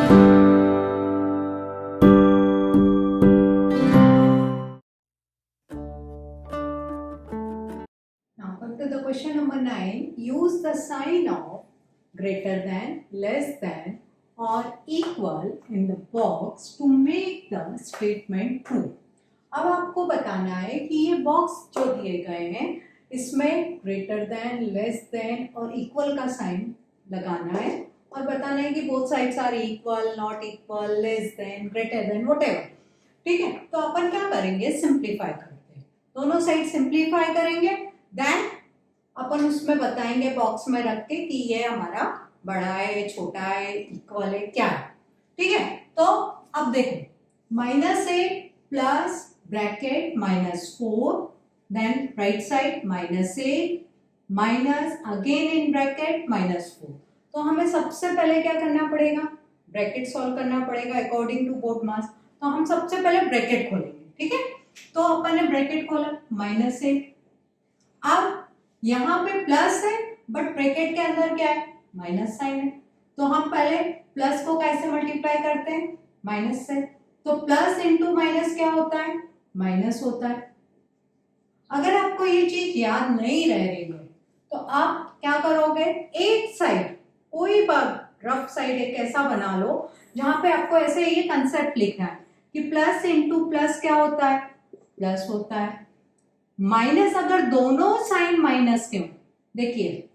Now come to the question number 9. Use the sign of greater than, less than or equal in the box to make the statement true. अब आपको बताना है कि ये box जो दिए गए हैं इसमें ग्रेटर देन, लेस देन और इक्वल का साइन लगाना है और बताना है कि both sides are equal, not equal, less than, greater than, whatever. ठीक है, तो अपन क्या करेंगे, सिंप्लीफाई करते हैं, दोनों साइड सिंप्लीफाई करेंगे, देन अपन उसमें बताएंगे बॉक्स में रख के कि ये हमारा बड़ा है, छोटा है, इक्वल है, क्या है। ठीक है, तो अब देखो -8 plus bracket -4, then right side -8 minus again in bracket -4। तो हमें सबसे पहले क्या करना पड़ेगा, ब्रैकेट सॉल्व करना पड़ेगा अकॉर्डिंग टू बोर्ड मास। तो हम सबसे पहले ब्रैकेट खोलेंगे। ठीक है, तो अपन ने ब्रैकेट खोला -8, अब यहाँ पे प्लस है बट ब्रैकेट के अंदर क्या है, माइनस साइन है, तो हम पहले प्लस को कैसे मल्टीप्लाई करते हैं, माइनस से। तो प्लस इंटू माइनस क्या होता है, माइनस होता है। अगर आपको ये चीज याद नहीं रह रही है तो आप क्या करोगे, एक साइड कोई बात रफ साइड एक ऐसा बना लो जहां पे आपको ऐसे ये कंसेप्ट लिखना है कि प्लस इंटू प्लस क्या होता है, प्लस होता है। माइनस अगर दोनों साइन माइनस के हो, देखिए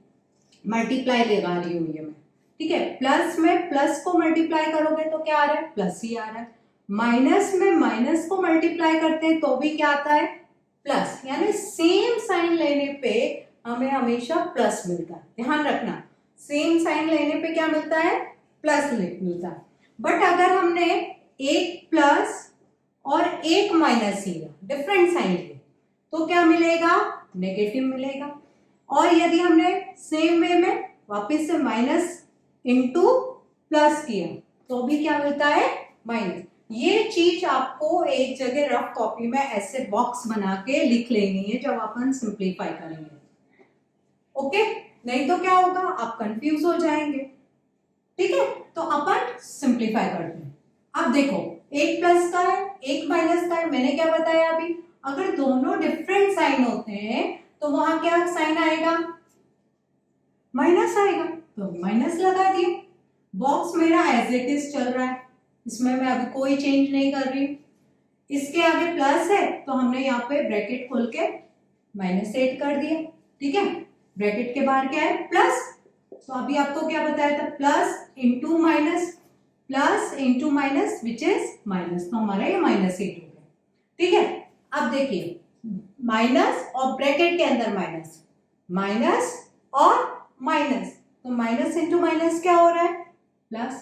मल्टीप्लाई लगा रही हूं ये मैं, ठीक है, प्लस में प्लस को मल्टीप्लाई करोगे तो क्या आ रहा है, प्लस ही आ रहा है। माइनस में माइनस को मल्टीप्लाई करते हैं तो भी क्या आता है, प्लस। यानी सेम साइन लेने पे हमें हमेशा प्लस मिलता है, ध्यान रखना, सेम साइन लेने पे क्या मिलता है, प्लस मिलता है। बट अगर हमने एक प्लस और एक माइनस लिया, डिफरेंट साइन लिया, तो क्या मिलेगा, नेगेटिव मिलेगा। और यदि हमने सेम वे में वापस से माइनस इंटू प्लस किया तो भी क्या मिलता है, माइनस। ये चीज आपको एक जगह रफ कॉपी में ऐसे बॉक्स बना के लिख लेनी है जब अपन सिंप्लीफाई करेंगे। ओके, नहीं तो क्या होगा, आप कंफ्यूज हो जाएंगे। ठीक है, तो अपन सिंप्लीफाई करते हैं। अब देखो, एक प्लस का है, एक माइनस का है। मैंने क्या बताया अभी, अगर दोनों डिफरेंट साइन होते हैं तो वहां क्या साइन आएगा, माइनस आएगा, तो माइनस लगा दिए। बॉक्स मेरा एज इट इज चल रहा है, इसमें मैं अभी कोई चेंज नहीं कर रही हूँ। इसके आगे प्लस है तो हमने यहाँ पे ब्रैकेट खोल के -8 कर दिया। ठीक है, ब्रैकेट के बाहर क्या है, प्लस। तो अभी आपको क्या बताया था, plus into minus, plus into minus which is minus, तो हमारा ये -8 हो गया। ठीक है, अब देखिए माइनस और ब्रैकेट के अंदर माइनस, माइनस और माइनस, तो माइनस इंटू माइनस क्या हो रहा है, प्लस।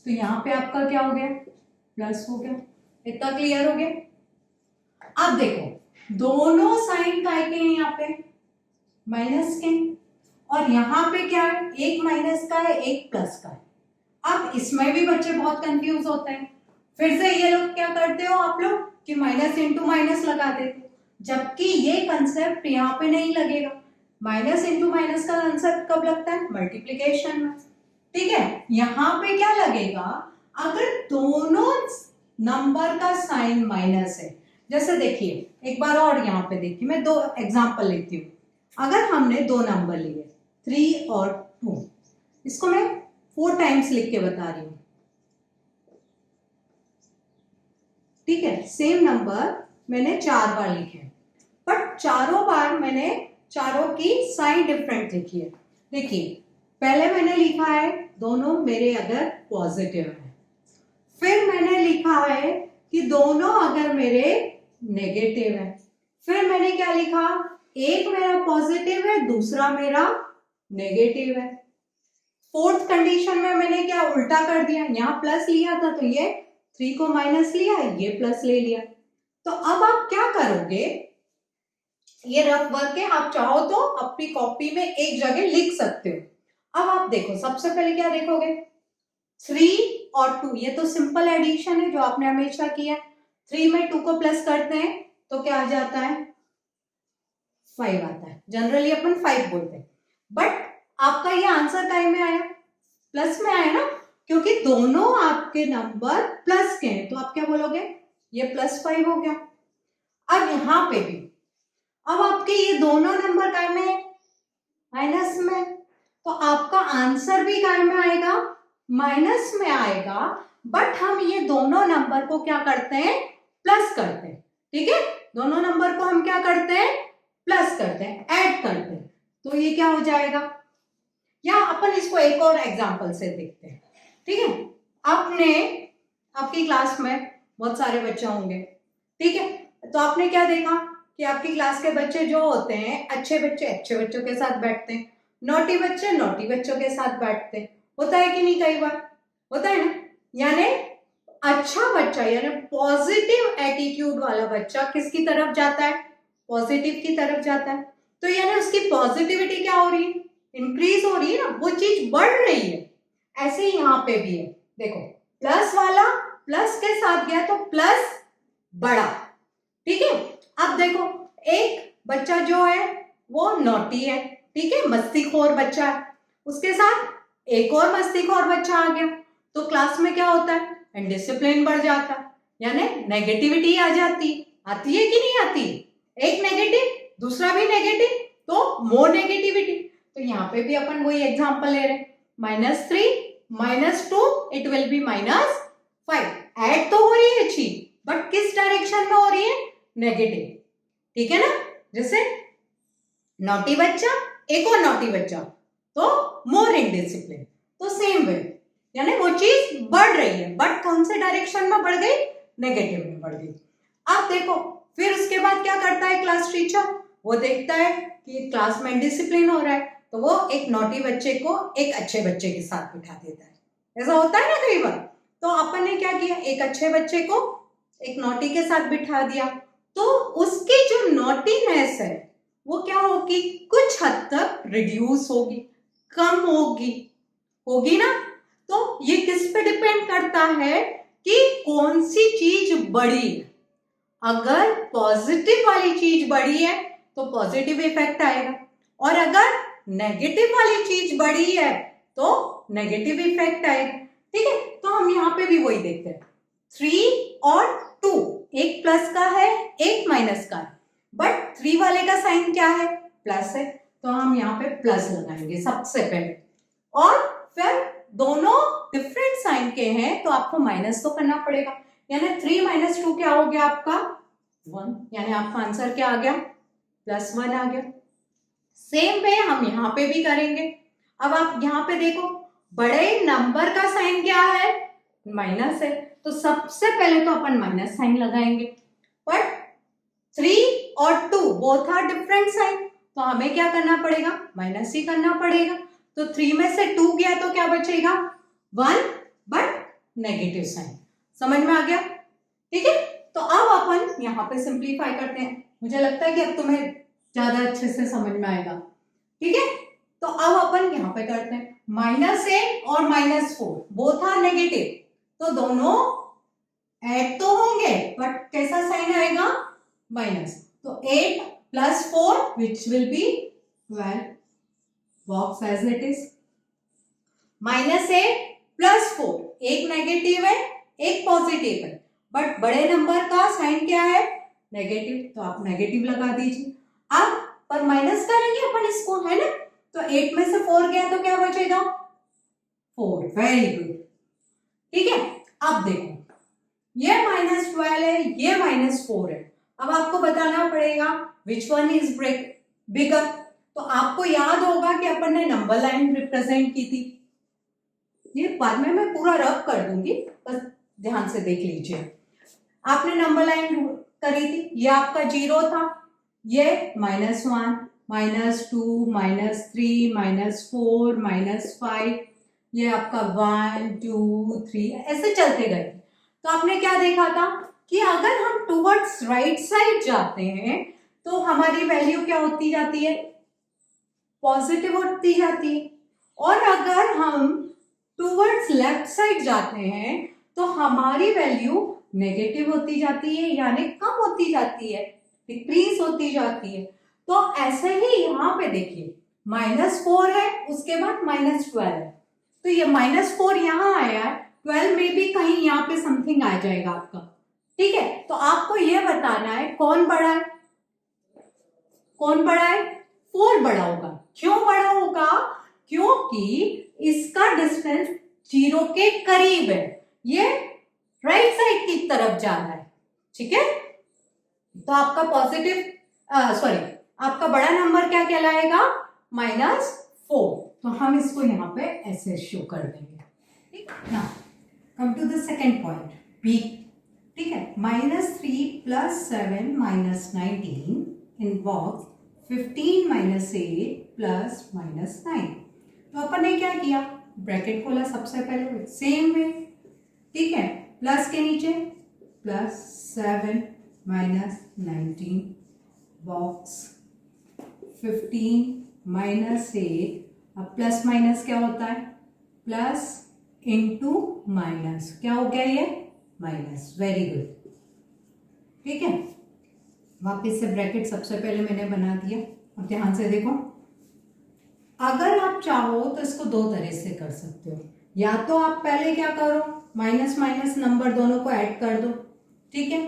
तो यहाँ पे आपका क्या हो गया, प्लस हो गया। इतना क्लियर हो गया। अब देखो दोनों साइन काय के हैं, यहाँ पे माइनस के, और यहाँ पे क्या है, एक माइनस का है, एक प्लस का है। अब इसमें भी बच्चे बहुत कंफ्यूज होते हैं। फिर से ये लोग क्या करते हो आप लोग कि माइनस इंटू माइनस लगा देते हो, जबकि ये कंसेप्ट यहाँ पे नहीं लगेगा। माइनस इंटू माइनस का कंसेप्ट कब लगता है, मल्टीप्लीकेशन में। ठीक है, यहाँ पे क्या लगेगा, अगर दोनों नंबर का साइन माइनस है। जैसे देखिए एक बार और यहाँ पे देखिए, मैं दो एग्जांपल लेती हूँ। अगर हमने दो नंबर लिए 3 और 2, इसको मैं 4 टाइम्स लिख के बता रही हूँ। ठीक है, सेम नंबर मैंने 4 बार लिखे, बट चारों बार मैंने चारों की साइन डिफरेंट लिखी है। देखिए पहले मैंने लिखा है दोनों मेरे अगर पॉजिटिव है, फिर मैंने लिखा है कि दोनों अगर मेरे नेगेटिव है, फिर मैंने क्या लिखा, एक मेरा पॉजिटिव है, दूसरा मेरा नेगेटिव है। फोर्थ कंडीशन में मैंने क्या उल्टा कर दिया, यहाँ प्लस लिया था तो ये 3 को माइनस लिया, ये प्लस ले लिया। तो अब आप क्या करोगे, ये रफ वर्क है, आप चाहो तो अपनी कॉपी में एक जगह लिख सकते हो। अब आप देखो, सबसे पहले क्या देखोगे, 3 और 2, ये तो सिंपल एडिशन है जो आपने हमेशा किया। 3 में 2 को प्लस करते हैं तो क्या आ जाता है, 5 आता है। जनरली अपन 5 बोलते हैं, बट आपका ये आंसर काय में आया, प्लस में आया ना, क्योंकि दोनों आपके नंबर प्लस के हैं, तो आप क्या बोलोगे, ये +5 हो गया। अब यहां पे भी अब आपके ये दोनों नंबर काय में है, माइनस में, तो आपका आंसर भी काय में आएगा, माइनस में आएगा। बट हम ये दोनों नंबर को क्या करते हैं, प्लस करते हैं। ठीक है, दोनों नंबर को हम क्या करते हैं, प्लस करते हैं, ऐड करते हैं। तो ये क्या हो जाएगा, या अपन इसको एक और एग्जांपल से देखते हैं। ठीक है, आपकी क्लास में बहुत सारे बच्चे होंगे। ठीक है, तो आपने क्या देखा कि आपकी क्लास के बच्चे जो होते हैं, अच्छे बच्चे अच्छे बच्चों के साथ बैठते हैं, नॉटी बच्चे नॉटी बच्चों के साथ बैठते हैं। होता है कि नहीं, कई बार होता है ना। यानी अच्छा बच्चा यानी पॉजिटिव एटीट्यूड वाला बच्चा किसकी तरफ जाता है, पॉजिटिव की तरफ जाता है। तो यानी उसकी पॉजिटिविटी क्या हो रही है, इंक्रीज हो रही है ना, वो चीज बढ़ रही है। ऐसे ही यहाँ पे भी है, देखो प्लस वाला प्लस के साथ गया तो प्लस बढ़ा। ठीक है, अब देखो एक बच्चा जो है वो नॉटी है, ठीक है, मस्तीखोर बच्चा है, उसके साथ एक और मस्तीखोर बच्चा आ गया, तो क्लास में क्या होता है, डिसिप्लिन बढ़ जाता है, यानी नेगेटिविटी आ जाती आती है कि नहीं आती, एक नेगेटिव दूसरा भी नेगेटिव, तो मोर नेगेटिविटी। तो यहाँ पे भी अपन वही एग्जांपल ले रहे हैं, -3 -2 इट विल बी -5। ऐड तो हो रही है चीज, बट किस डायरेक्शन में हो रही है, नेगेटिव। ठीक है ना, जैसे नॉटी बच्चा एक और नॉटी बच्चा, तो मोर इनडिसिप्लिन। तो सेम वे यानी वो चीज बढ़ रही है, बट कौन से डायरेक्शन में बढ़ गई, नेगेटिव में बढ़ गई। अब देखो फिर उसके बाद क्या करता है क्लास टीचर, वो देखता है कि क्लास में डिसिप्लिन हो रहा है, तो वो एक नॉटी बच्चे को एक अच्छे बच्चे के साथ बिठा देता है। ऐसा होता है ना कई बार। तो अपन ने क्या किया, एक अच्छे बच्चे को एक नॉटी के साथ बिठा दिया, तो उसकी जो नॉटीनेस है वो क्या होगी, कुछ हद तक रिड्यूस होगी, कम होगी ना। तो ये किस पे डिपेंड करता है कि कौन सी चीज बढ़ी है। अगर पॉजिटिव वाली चीज बढ़ी है तो पॉजिटिव इफेक्ट आएगा, और अगर नेगेटिव वाली चीज बढ़ी है तो नेगेटिव इफेक्ट आएगा। ठीक है, तो हम यहाँ पे भी वही देखते हैं, 3 और 2, एक प्लस का है एक माइनस का है, बट 3 वाले का साइन क्या है, प्लस है, तो हम यहाँ पे प्लस लगाएंगे सबसे पहले। और फिर दोनों डिफरेंट साइन के हैं तो आपको माइनस तो करना पड़ेगा, यानी 3 - 2 क्या हो गया आपका 1, यानी आपका आंसर क्या आ गया, +1 आ गया। सेम वे हम यहाँ पे भी करेंगे। अब आप यहाँ पे देखो बड़े नंबर का साइन क्या है, माइनस है, तो सबसे पहले तो अपन माइनस साइन लगाएंगे। बट 3 और 2 बोथ आर डिफरेंट साइन, तो हमें क्या करना पड़ेगा, माइनस ही करना पड़ेगा। तो 3 में से 2 गया तो क्या बचेगा 1, बट नेगेटिव साइन। समझ में आ गया, ठीक है। तो अब अपन यहाँ पे सिंप्लीफाई करते हैं, मुझे लगता है कि अब तुम्हें ज्यादा अच्छे से समझ में आएगा। ठीक है, तो अब अपन यहाँ पे करते हैं -8 और -4 बोथ आर नेगेटिव, तो दोनों ऐड तो होंगे बट कैसा साइन आएगा, माइनस। तो 8 + 4 which will be 12, box as it is. -8 + 4, एक नेगेटिव है एक पॉजिटिव है, बट बड़े नंबर का साइन क्या है, नेगेटिव, तो आप नेगेटिव लगा दीजिए। अब पर माइनस करेंगे अपन इसको, है ना, तो 8 में से 4 गया तो क्या बचेगा 4, वेरी गुड। ठीक है, अब देखो ये -12 है ये -4 है, अब आपको बताना पड़ेगा विच वन इज बिगर। तो आपको याद होगा कि अपन ने नंबर लाइन रिप्रेजेंट की थी, ये बाद में मैं पूरा रब कर दूंगी, बस ध्यान से देख लीजिए। आपने नंबर लाइन करी थी, ये आपका 0 था, ये -1 -2 -3 -4 -5, ये आपका 1 2 3 ऐसे चलते गए। तो आपने क्या देखा था कि अगर हम टुवर्ड्स राइट साइड जाते हैं तो हमारी वैल्यू क्या होती जाती है, पॉजिटिव होती जाती है, और अगर हम टुवर्ड्स लेफ्ट साइड जाते हैं तो हमारी वैल्यू नेगेटिव होती जाती है, यानी कम होती जाती है, डिक्रीज होती जाती है। तो ऐसे ही यहाँ पे देखिए -4 है उसके बाद -12 है, तो ये -4 यहाँ आया है, 12 में भी कहीं यहाँ पे समथिंग आ जाएगा आपका, ठीक है। तो आपको ये बताना है कौन बड़ा है, कौन बड़ा है, 4 बड़ा होगा। क्यों बड़ा होगा, क्योंकि इसका डिस्टेंस 0 के करीब है, ये राइट साइड की तरफ जा रहा है, ठीक है। तो आपका पॉजिटिव आपका बड़ा नंबर क्या कहलाएगा, -4। तो हम इसको यहाँ पे ऐसे शो कर देंगे, ठीक ना। Come to the second point B, ठीक है। -3 + 7 - 19 इन बॉक्स 15 - 8 + -9। तो अपन ने क्या किया, ब्रैकेट खोला सबसे पहले सेम वे, ठीक है। प्लस के नीचे +7 - 19 बॉक्स 15 - 8। अब प्लस माइनस क्या होता है, प्लस इंटू माइनस, क्या हो गया ये, माइनस। वेरी गुड, ठीक है। वापस से ब्रैकेट सबसे पहले मैंने बना दिया। अब ध्यान से देखो, अगर आप चाहो तो इसको दो तरह से कर सकते हो। या तो आप पहले क्या करो, माइनस माइनस नंबर दोनों को ऐड कर दो, ठीक है।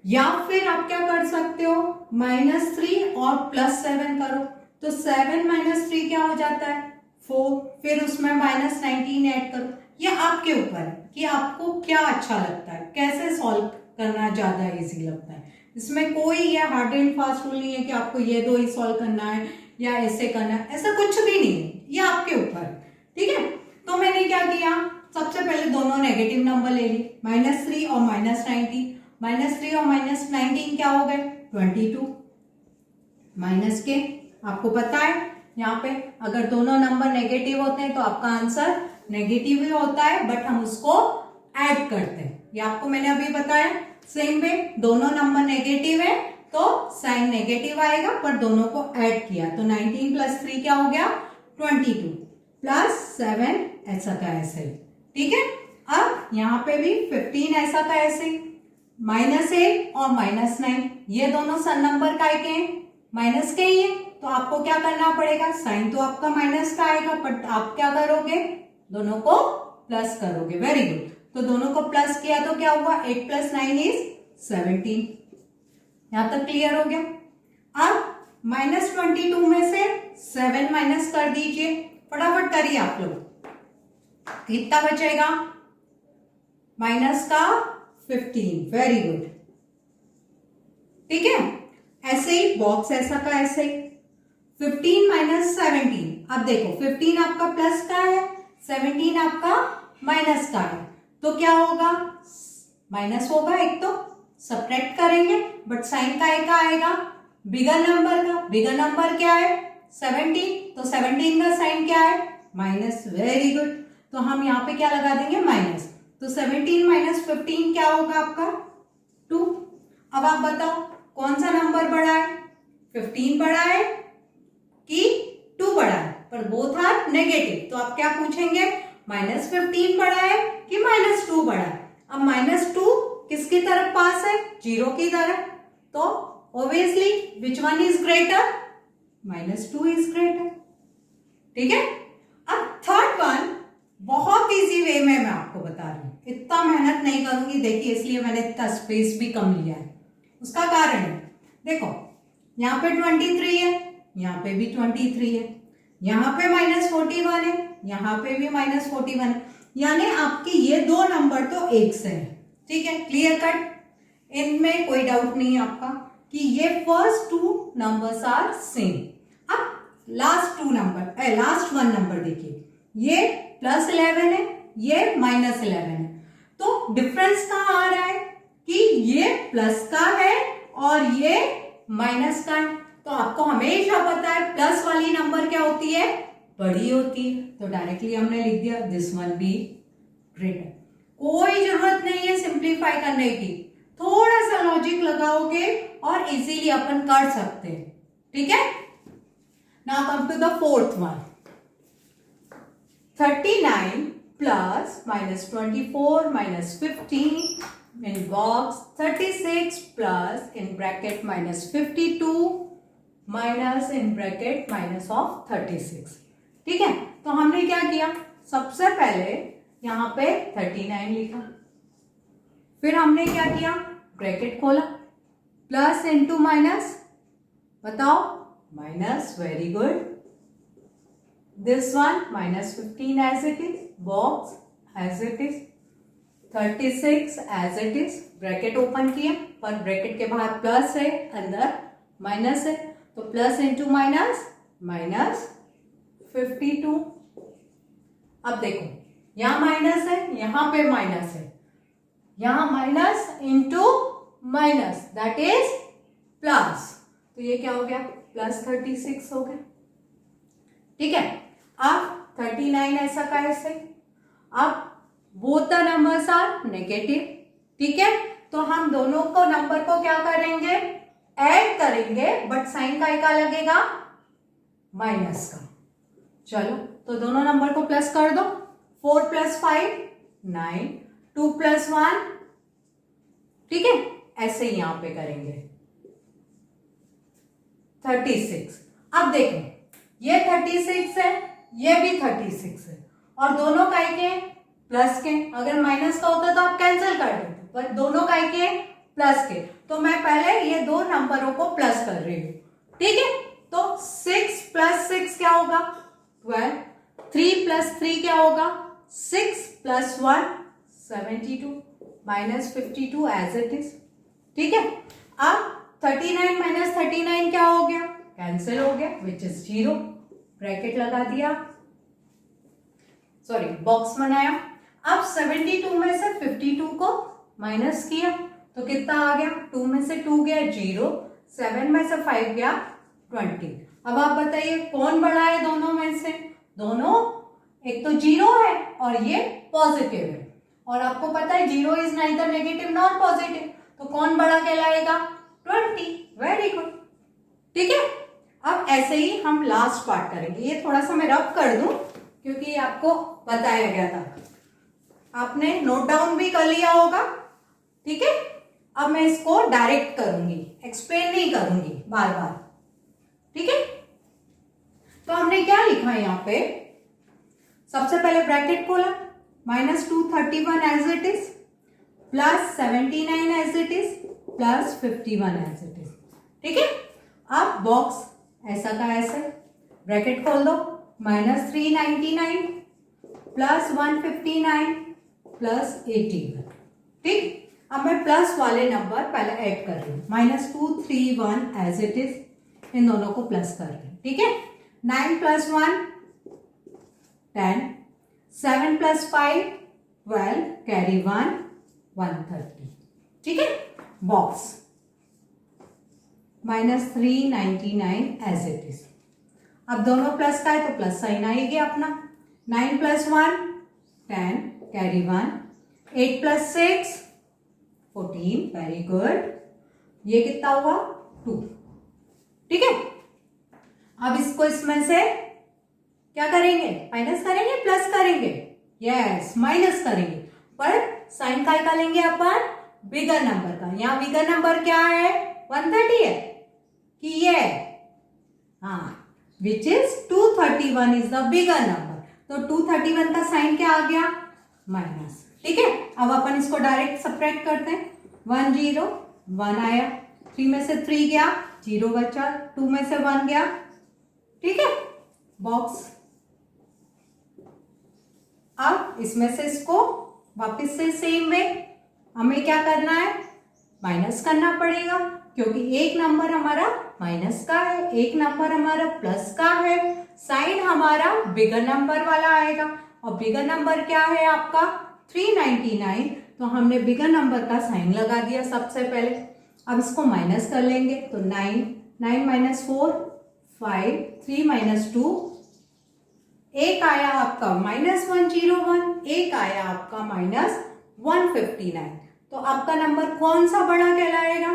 या फिर आप क्या कर सकते हो, -3 और +7 करो, तो 7 - 3 क्या हो जाता है, 4। फिर उसमें -19 ऐड करो। ये आपके ऊपर है कि आपको क्या अच्छा लगता है, कैसे सॉल्व करना ज्यादा इजी लगता है। इसमें कोई ये हार्ड एंड फास्ट रूल नहीं है कि आपको ये दो ही सॉल्व करना है या ऐसे करना है, ऐसा कुछ भी नहीं है, ये आपके ऊपर है, ठीक है। तो मैंने क्या किया, सबसे पहले दोनों नेगेटिव नंबर ले लिए, -3 और -19। -3 और -19 क्या हो गए, 22। माइनस के, आपको पता है यहाँ पे अगर दोनों नंबर नेगेटिव होते हैं तो आपका आंसर नेगेटिव ही होता है, बट हम उसको ऐड करते हैं। ये आपको मैंने अभी बताया। सेम वे, दोनों नंबर नेगेटिव है तो साइन नेगेटिव आएगा, पर दोनों को ऐड किया तो 19 + 3 क्या हो गया, 22 +7 ऐसा का ऐसे ही, ठीक है। अब यहाँ पे भी 15 ऐसा का ऐसे ही, -8 और -9 ये दोनों सन नंबर का के हैं, माइनस के ही है, तो आपको क्या करना पड़ेगा, साइन तो आपका माइनस का आएगा, बट आप क्या करोगे, दोनों को प्लस करोगे। वेरी गुड, तो दोनों को प्लस किया तो क्या हुआ, 8 + 9 = 17। यहां तक क्लियर हो गया। अब -22 में से 7 माइनस कर दीजिए, फटाफट करिए आप लोग, कितना बचेगा, माइनस का 15। वेरी गुड, ठीक है। ऐसे ही बॉक्स ऐसा का ऐसे ही, 15 - 17। अब देखो 15 आपका प्लस का है, 17 आपका माइनस का है, तो क्या होगा, माइनस होगा एक, तो सब्ट्रैक्ट करेंगे, बट साइन का एक आएगा बिगर नंबर का। बिगर नंबर क्या है, 17, तो 17 का साइन क्या है, माइनस। वेरी गुड, तो हम यहाँ पे क्या लगा देंगे, माइनस। तो 17 - 15 क्या होगा आपका, 2। अब आप बताओ कौन सा नंबर बड़ा है, 15 बड़ा है कि 2 बड़ा है, पर बोथ आर नेगेटिव, तो आप क्या पूछेंगे, -15 बड़ा है कि -2 बड़ा है। अब -2 किसकी तरफ पास है, 0 की तरफ, तो obviously which one is greater, -2 is greater, ठीक है। अब थर्ड वन बहुत इजी वे में मैं आपको बता रही हूं, इतना मेहनत नहीं करूंगी, देखिए इसलिए मैंने इतना स्पेस भी कम लिया है। उसका कारण है, देखो यहाँ पे 23 है, यहाँ पे भी 23 है, यहाँ पे -41 है, यहाँ पे भी -41 है, यानी आपके ये दो नंबर तो एक से है, ठीक है। क्लियर कट, इनमें कोई डाउट नहीं है आपका कि ये फर्स्ट 2 नंबर्स आर सेम। अब लास्ट 1 नंबर देखिए, ये +11 है, ये -11 है, तो डिफरेंस कहां आ रहा है कि ये प्लस का है और ये माइनस का है। तो आपको हमेशा पता है प्लस वाली नंबर क्या होती है, बड़ी होती है, तो डायरेक्टली हमने लिख दिया दिस वन बी ग्रेटर। कोई जरूरत नहीं है सिंप्लीफाई करने की, थोड़ा सा लॉजिक लगाओगे और इजीली अपन कर सकते हैं, ठीक है। Now come to the fourth one, 39 plus -24 -15 in box, 36 plus in bracket -52 minus in bracket minus of 36, ठीक है। तो हमने क्या किया, सबसे पहले यहाँ पे 39 लिखा, फिर हमने क्या किया, ब्रैकेट खोला, प्लस इंटू माइनस, बताओ minus, very good, this one minus 15 as it is, box as it is, 36 as it is, bracket open किया, पर ब्रैकेट के बाहर प्लस है, अंदर माइनस है, तो प्लस इंटू माइनस, माइनस 52। अब देखो यहां माइनस है, यहां पे माइनस है, यहां minus into minus that is plus, तो ये क्या हो गया, प्लस 36 हो गया। ठीक है, अब 39 ऐसा का ऐसे, अब both the numbers are negative. ठीक है, तो हम दोनों को नंबर को क्या करेंगे, ऐड करेंगे, बट साइन का लगेगा माइनस का। चलो तो दोनों नंबर को प्लस कर दो, 4 + 5 9, 2 + 1, ठीक है, ऐसे ही यहां पे करेंगे 36। अब देखो ये 36 है, ये भी 36 है, और दोनों काय के प्लस के, अगर माइनस का होता तो आप कैंसिल कर देते, पर दोनों काय के प्लस के, तो मैं पहले ये दो नंबरों को प्लस कर रही हूं। ठीक है, तो 6 + 6 क्या होगा, 12, 3 + 3 क्या होगा, 6 + 1 72, -52 एज इट इज। ठीक है, अब 39 - 39 क्या हो गया, कैंसिल हो गया, विच इज 0, ब्रैकेट लगा दिया, सॉरी बॉक्स बनाया। अब 72 में से 52 को माइनस किया तो कितना आ गया, 2 में से 2 गया 0, 7 में से 5 गया 20। अब आप बताइए कौन बड़ा है दोनों में से, दोनों, एक तो 0 है और ये पॉजिटिव है, और आपको पता है 0 is neither negative nor positive, तो कौन बड़ा कहलाएगा, 20। Very good. ठीक है, अब ऐसे ही हम लास्ट पार्ट करेंगे, ये थोड़ा सा मैं रब कर दूं क्योंकि आपको बताया गया था, आपने नोट डाउन भी कर लिया होगा। ठीक है, अब मैं इसको डायरेक्ट करूंगी, एक्सप्लेन नहीं करूंगी बार बार। ठीक है, तो हमने क्या लिखा है यहां पे, सबसे पहले ब्रैकेट खोला, -231 as it is, +79 as it is, +51 as it is. ठीक है, अब बॉक्स ऐसा का ऐसे, ब्रैकेट खोल दो, -399 +159 +81। ठीक, अब मैं प्लस वाले नंबर पहले ऐड कर रही हूँ, -231 एज इट इज, इन दोनों को प्लस कर रही हूँ। ठीक है, 9 + 1 10, 7 + 5 12, कैरी 1 130। ठीक है, बॉक्स -399 एज इट इज। अब दोनों प्लस का है तो प्लस साइन आएगा अपना, 9 + 1 10, कैरी 1, 8 + 6 14, वेरी गुड, ये कितना हुआ 2। ठीक है, अब इसको इसमें से क्या करेंगे, माइनस करेंगे, प्लस करेंगे, यस माइनस करेंगे, पर साइन का लेंगे अपन बिगर नंबर का। यहां बिगर नंबर क्या है, 130 है कि ये, हाँ, which is 231 is the bigger number, तो 231 का साइन क्या आ गया, माइनस। ठीक है, अब अपन इसको डायरेक्ट सब्ट्रैक्ट करते हैं, 1 0 1 आया, 3 में से 3 गया, 0 बचा, 2 में से 1 गया। ठीक है, बॉक्स। अब इसमें से इसको वापस से सेम वे हमें क्या करना है, माइनस करना पड़ेगा, क्योंकि एक नंबर हमारा माइनस का है, एक नंबर हमारा प्लस का है, साइन हमारा बिगर नंबर वाला आएगा, और बिगर नंबर क्या है आपका 399, तो हमने बिगर नंबर का साइन लगा दिया सबसे पहले। अब इसको माइनस कर लेंगे, तो 9 9 - 4 5, 3 - 2, एक आया आपका -101, एक आया आपका -159, तो आपका नंबर कौन सा बड़ा कहलाएगा,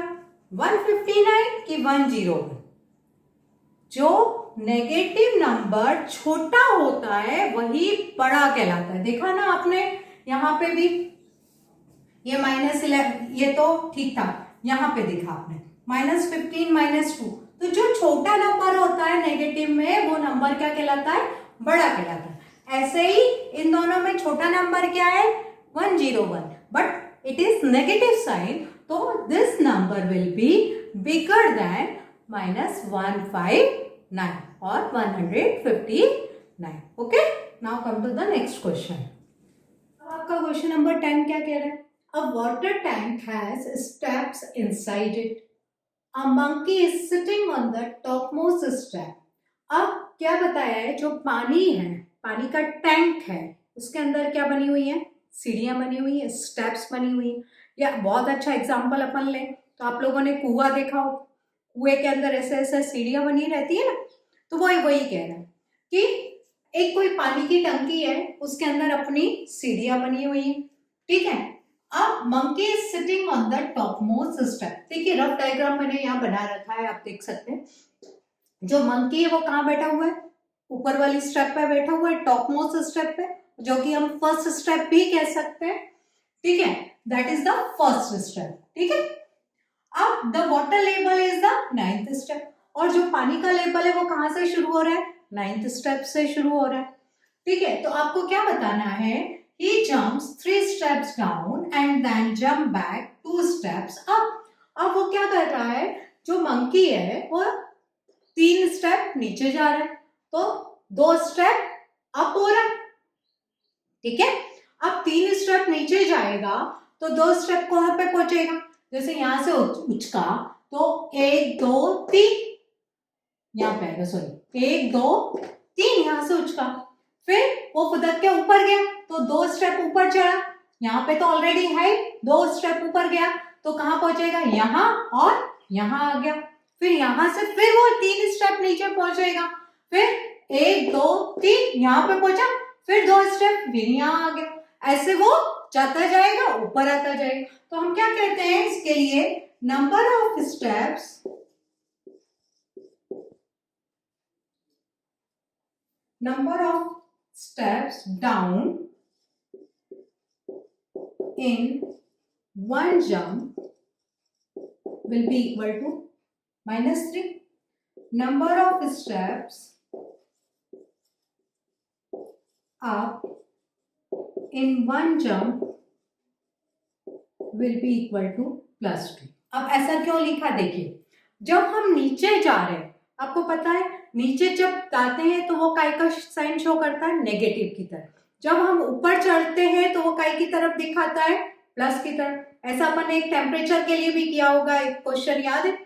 159 कि 101। जो नेगेटिव नंबर छोटा होता है वही बड़ा कहलाता है। देखा ना आपने, यहां पे भी ये -11, ये तो ठीक था, यहां पे देखा आपने -15 - 2, तो जो छोटा नंबर होता है नेगेटिव में वो नंबर क्या कहलाता है, बड़ा कहलाता है। ऐसे ही इन दोनों में छोटा नंबर क्या है 101, but it is negative sign, तो this number will be bigger than -159 और 159. Okay, now come to the next question. अब आपका क्वेश्चन नंबर 10 क्या कह रहा है? A water tank has steps inside it. A monkey is sitting on the topmost step. अब क्या बताया है, जो पानी है, पानी का टैंक है, उसके अंदर क्या बनी हुई है, सीढ़ियां बनी हुई है, स्टेप्स बनी हुई है. या बहुत अच्छा एग्जांपल अपन लें तो आप लोगों ने कुआं देखा हो, कुएं के अंदर ऐसे ऐसे सीढ़ियां बनी रहती है ना, तो वही कह रहा है कि एक कोई पानी की टंकी है, उसके अंदर अपनी सीढ़ियां बनी हुई है. ठीक है. अब monkey is sitting on the top most step. देखिए रफ डायग्राम मैंने यहाँ बना रखा है, आप देख सकते हैं. जो मंकी है वो कहाँ बैठा हुआ है, ऊपर वाली स्टेप पे बैठा हुआ है, टॉप मोस्ट स्टेप पे, जो कि हम फर्स्ट स्टेप भी कह सकते हैं. ठीक है, that is the first step. ठीक है. अब the water level is the 9th step, और जो पानी का लेवल है वो कहाँ से शुरू हो रहा है, 9th स्टेप से शुरू हो रहा है. ठीक है. तो आपको क्या बताना है, he jumps 3 steps down and then jump back 2 steps up. अब वो क्या कर रहा है, जो मंकी है वो 3 स्टेप नीचे जा रहा है, तो 2 स्टेप अप हो रहा है. ठीक है. अब 3 स्टेप नीचे जाएगा तो 2 स्टेप कहां पे पहुंचेगा, जैसे यहां से उचका तो 1 2 3 यहाँ पे आएगा, सॉरी 1 2 3 यहां से उचका, फिर वो फुदक के ऊपर गया तो 2 स्टेप ऊपर चढ़ा, यहाँ पे तो ऑलरेडी है, 2 स्टेप ऊपर गया तो कहाँ पहुंचेगा, यहाँ और यहाँ आ गया. फिर यहाँ से फिर वो 3 स्टेप नीचे पहुंचेगा, फिर 1 2 3 यहाँ पे पहुंचा, फिर 2 स्टेप फिर यहाँ आ गया. ऐसे वो जाता जाएगा, ऊपर आता जाएगा. तो हम क्या कहते हैं इसके लिए, number of steps down in one jump will be equal to -3. Number of steps up in one jump will be equal to +2. अब ऐसा क्यों लिखा, देखिए जब हम नीचे जा रहे हैं, आपको पता है नीचे जब जाते हैं तो वो काय का साइन शो करता है, नेगेटिव की तरफ. जब हम ऊपर चढ़ते हैं तो वो काय की तरफ दिखाता है, प्लस की तरफ. ऐसा अपन ने एक टेम्परेचर के लिए भी किया होगा, एक क्वेश्चन याद है,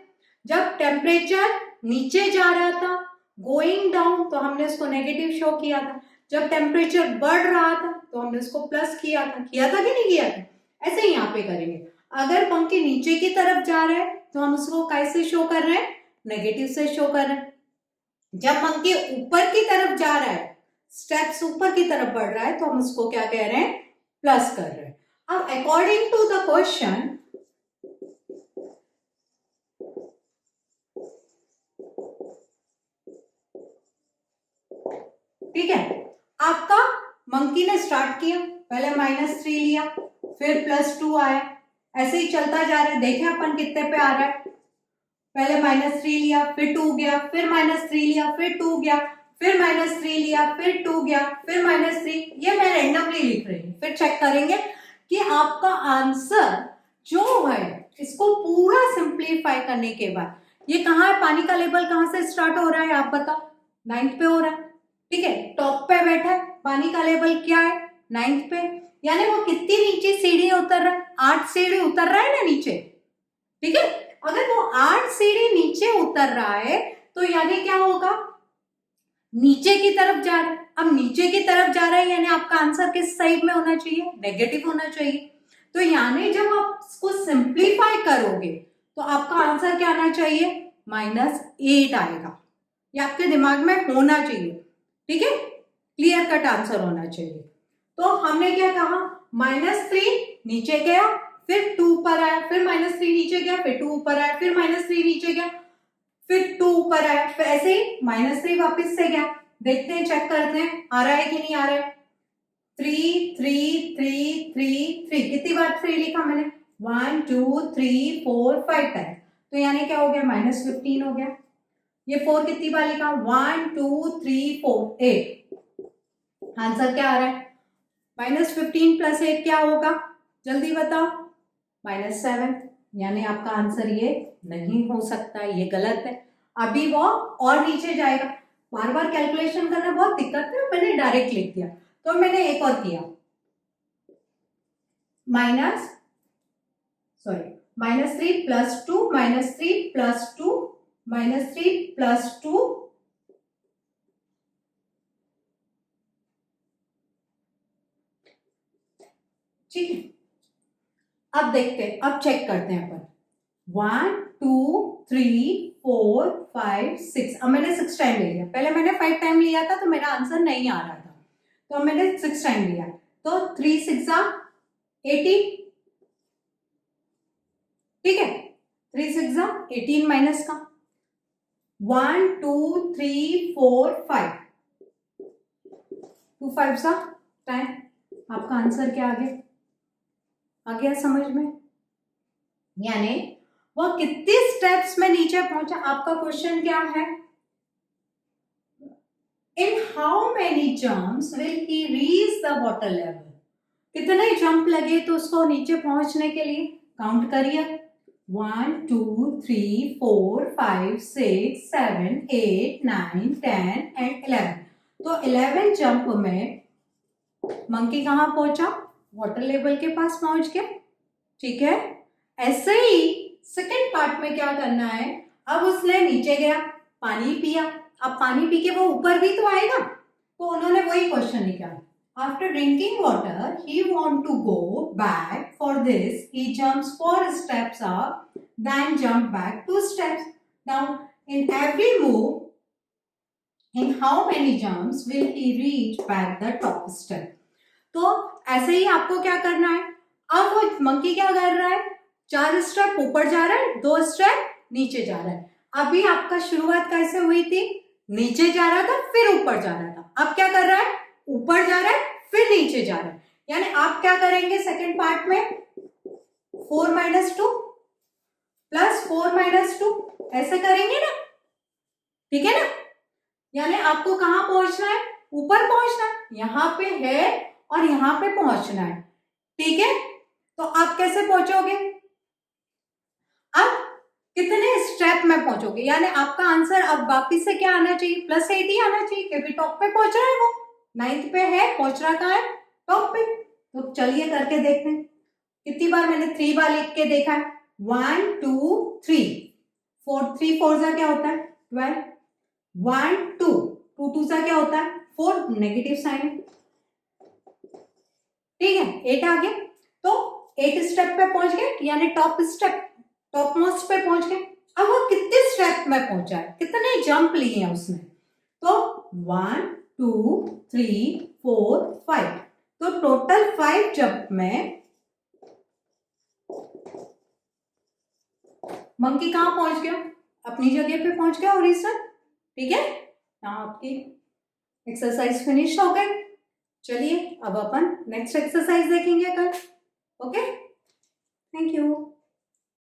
जब टेम्परेचर नीचे जा रहा था गोइंग डाउन तो हमने उसको नेगेटिव शो किया था, जब टेम्परेचर बढ़ रहा था तो हमने उसको प्लस किया था कि नहीं किया था. ऐसे ही यहाँ पे करेंगे. अगर पंखे नीचे की तरफ जा रहे हैं तो हम उसको कैसे शो कर रहे हैं, नेगेटिव से शो कर रहे हैं. जब मंकी ऊपर की तरफ जा रहा है, स्टेप्स ऊपर की तरफ बढ़ रहा है, तो हम उसको क्या कह रहे हैं, प्लस कर रहे हैं. अब अकॉर्डिंग टू द क्वेश्चन, ठीक है, आपका मंकी ने स्टार्ट किया, पहले -3 लिया, फिर +2 आया, ऐसे ही चलता जा रहा है. देखें अपन कितने पे आ रहा है, पहले -3 लिया, फिर 2 गया, फिर -3 लिया, फिर 2 गया, फिर -3 लिया, फिर 2 गया, फिर -3. ये मैं रैंडमली लिख रही हूँ. फिर चेक करेंगे कि आपका आंसर जो है, इसको पूरा सिंप्लीफाई करने के बाद, ये कहाँ है, पानी का लेवल कहाँ से स्टार्ट हो रहा है, आप बताओ, 9th पे हो रहा है. ठीक है, टॉप पे बैठा है, पानी का लेवल क्या है, 9th पे, यानी वो कितनी नीचे सीढ़ी उतर रहा है, 8 सीढ़ी उतर रहा है ना नीचे. ठीक है, अगर वो 8 सीढ़ी नीचे उतर रहा है तो यानी क्या होगा, नीचे की तरफ जा रहा है. अब नीचे की तरफ जा रहा है यानी आपका आंसर किस साइड में होना चाहिए, नेगेटिव होना चाहिए. तो यानी जब आप इसको सिंप्लीफाई करोगे तो आपका आंसर क्या आना चाहिए, -8 आएगा. ये आपके दिमाग में होना चाहिए. ठीक है, क्लियर कट आंसर होना चाहिए. तो हमने क्या कहा, -3 नीचे गया, फिर 2 ऊपर आया, फिर -3 नीचे गया, फिर 2 ऊपर आया, फिर -3 नीचे गया, फिर 2 ऊपर आया, फिर ऐसे ही -3 वापस से गया. देखते हैं, चेक करते हैं आ रहा है कि नहीं आ रहा है. 3 3 3 3 3, कितनी बार 3 लिखा मैंने, 1 2 3 4 5 टाइम, तो यानी क्या हो गया, -15 हो गया. ये 4 कितनी बार लिखा, 1 2 3 4 8. आंसर क्या आ रहा है? -15 प्लस 8 क्या होगा? जल्दी बताओ। -7। यानी आपका आंसर ये नहीं हो सकता, ये गलत है। अभी वो और नीचे जाएगा। बार बार कैलकुलेशन करना बहुत दिक्कत है, मैंने डायरेक्ट लिख दिया। तो मैंने एक और किया, -3 प्लस 2 -3 प्लस 2 -3 प्लस 2 ठीक है। अब देखते हैं, अब चेक करते हैं अपन। 1 2 3 4 5 6। अब मैंने 6 टाइम ले लिया, पहले मैंने 5 टाइम लिया था तो मेरा आंसर नहीं आ रहा था, तो मैंने 6 टाइम लिया। तो 3 6 18, ठीक है। 3 6 18 माइनस का 1 2 3 4 5, 2 5 10। आपका आंसर क्या आ गया समझ में? यानी वह कितने स्टेप्स में नीचे पहुंचा। आपका क्वेश्चन क्या है? In how many jumps will he reach the water level? कितने जंप लगे तो उसको नीचे पहुंचने के लिए? काउंट करिए, 1 2 3 4 5 6 7 8 9 10 एंड 11। तो 11 जंप में मंकी कहां पहुंचा? वाटर लेवल के पास पहुंच गया, ठीक है। ऐसे ही सेकंड पार्ट में क्या करना है? अब उसने नीचे गया, पानी पिया, अब पानी पी के वो ऊपर भी तो आएगा, तो उन्होंने वही क्वेश्चन निकाला। After drinking water, he want to go back. For this, he jumps 4 steps up, then jump back 2 steps. Now, in every move, in how many jumps will he reach back the top step? तो ऐसे ही आपको क्या करना है? अब वो monkey क्या कर रहा है? 4 स्टेप ऊपर जा रहा है, 2 स्टेप नीचे जा रहा है। अभी आपका शुरुआत कैसे हुई थी? नीचे जा रहा था, फिर ऊपर जा रहा था। अब क्या कर रहा है? ऊपर जा रहा है, फिर नीचे जा रहा है। यानी आप क्या करेंगे सेकंड पार्ट में? 4 - 2 प्लस 4 - 2 ऐसे करेंगे ना, ठीक है ना। यानी आपको कहां पहुंचना है? ऊपर पहुंचना है। यहां पे है और यहां पे पहुंचना है, ठीक है। तो आप कैसे पहुंचोगे? अब कितने स्टेप में पहुंचोगे? यानी आपका आंसर अब वापिस से क्या आना चाहिए? +8 ही आना चाहिए, क्योंकि टॉप पे पहुंच रहा है, वो 9th पे है, पहुंच रहा कहां है? टॉप पे। तो चलिए करके देखते हैं। कितनी बार मैंने 3 बार लिख के देखा है? 1 2 3 4 3 4 जा क्या होता है? 12। 1 2 2 2 जा क्या होता है? 4, नेगेटिव साइन, ठीक है। 8 आ गया, तो 8 स्टेप पे पहुंच गए, यानी टॉप स्टेप, टॉप मोस्ट पे पहुंच गए। अब वो कितने स्टेप में पहुंचा है? कितने जंप लिए हैं उसने? तो 1 2 3 4 5, तो टोटल 5 जंप में मंकी कहां पहुंच गया? अपनी जगह पे पहुंच गया ओरिजिनल, ठीक है। यहाँ आपकी एक्सरसाइज फिनिश हो गई। चलिए अब अपन नेक्स्ट एक्सरसाइज देखेंगे कल। Okay, thank you.